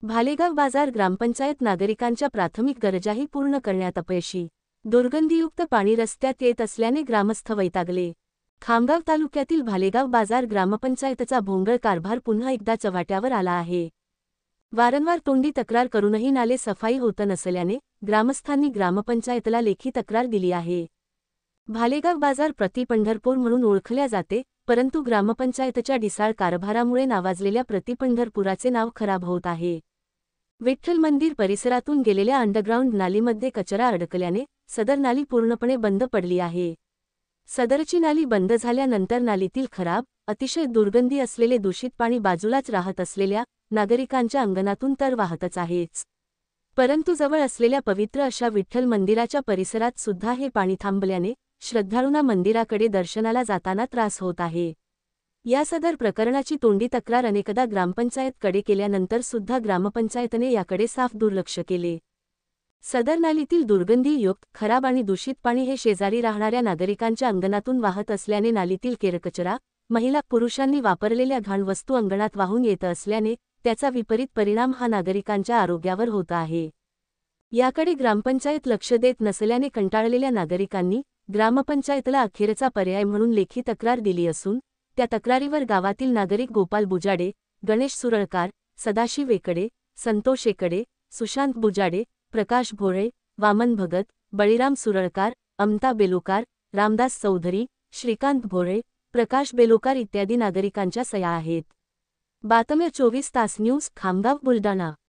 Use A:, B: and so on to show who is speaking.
A: भालेगाव बाजार ग्रामपंचायत नागरिकांच्या प्राथमिक गरजाही पूर्ण करण्यात अपयशी। दुर्गंधीयुक्त पाणी रस्त्यात येत असल्याने ग्रामस्थ वैतागले। खामगाव तालुक्यातील भालेगाव बाजार ग्रामपंचायतचा भोंगळ कारभार पुन्हा एकदा चव्हाट्यावर आला आहे। वारंवार तोंडी तक्रार करूनही नाले सफाई होत नसल्याने ग्रामस्थांनी ग्रामपंचायतला लेखी तक्रार दिली आहे। भालेगाव बाजार प्रति पंढरपूर म्हणून ओळखल्या जाते, परंतु ग्रामपंचायतच्या ढिसाळ कारभारामुळे नावाजलेल्या प्रति पंढरपुराचे नाव खराब होत आहे। विठ्ठल मंदिर परिसरातून गेलेल्या अंडरग्राऊंड नालीमध्ये कचरा अडकल्याने सदर नाली पूर्णपणे बंद पडली आहे। सदरची नाली बंद झाल्यानंतर नालीतील खराब, अतिशय दुर्गंधी असलेले दूषित पाणी बाजूलाच राहत असलेल्या नागरिकांच्या अंगणातून तर वाहतच आहेच, परंतु जवळ असलेल्या पवित्र अशा विठ्ठल मंदिराच्या परिसरात सुद्धा हे पाणी थांबल्याने श्रद्धाळूंना मंदिराकडे दर्शनाला जाताना त्रास होत आहे। या सदर प्रकरणाची तोंडी तक्रार अनेकदा ग्रामपंचायतकडे केल्यानंतर सुद्धा ग्रामपंचायतने याकडे साफ दुर्लक्ष केले। सदर नालीतील दुर्गंधीयुक्त, खराब आणि दूषित पाणी हे शेजारी राहणाऱ्या नागरिकांच्या अंगणातून वाहत असल्याने नालीतील केरकचरा, महिला पुरुषांनी वापरलेल्या घाण वस्तू अंगणात वाहून येत असल्याने त्याचा विपरीत परिणाम हा नागरिकांच्या आरोग्यावर होत आहे। याकडे ग्रामपंचायत लक्ष देत नसल्याने कंटाळलेल्या नागरिकांनी ग्रामपंचायतला अखेरचा पर्याय म्हणून लेखी तक्रार दिली असून त्या तक्रारीवर गावातील नागरिक गोपाल बुजाडे, गणेश सुरळकार, सदाशिव वेकडे, संतोष एकडे, सुशांत बुजाडे, प्रकाश भोळे, वामन भगत, बळीराम सुरळकार, अमता बेलुकार, रामदास चौधरी, श्रीकांत भोळे, प्रकाश बेलुकार इत्यादी नागरिकांच्या सह्या आहेत। बातम्या 24 तास न्यूज, खामगाव, बुलढाणा।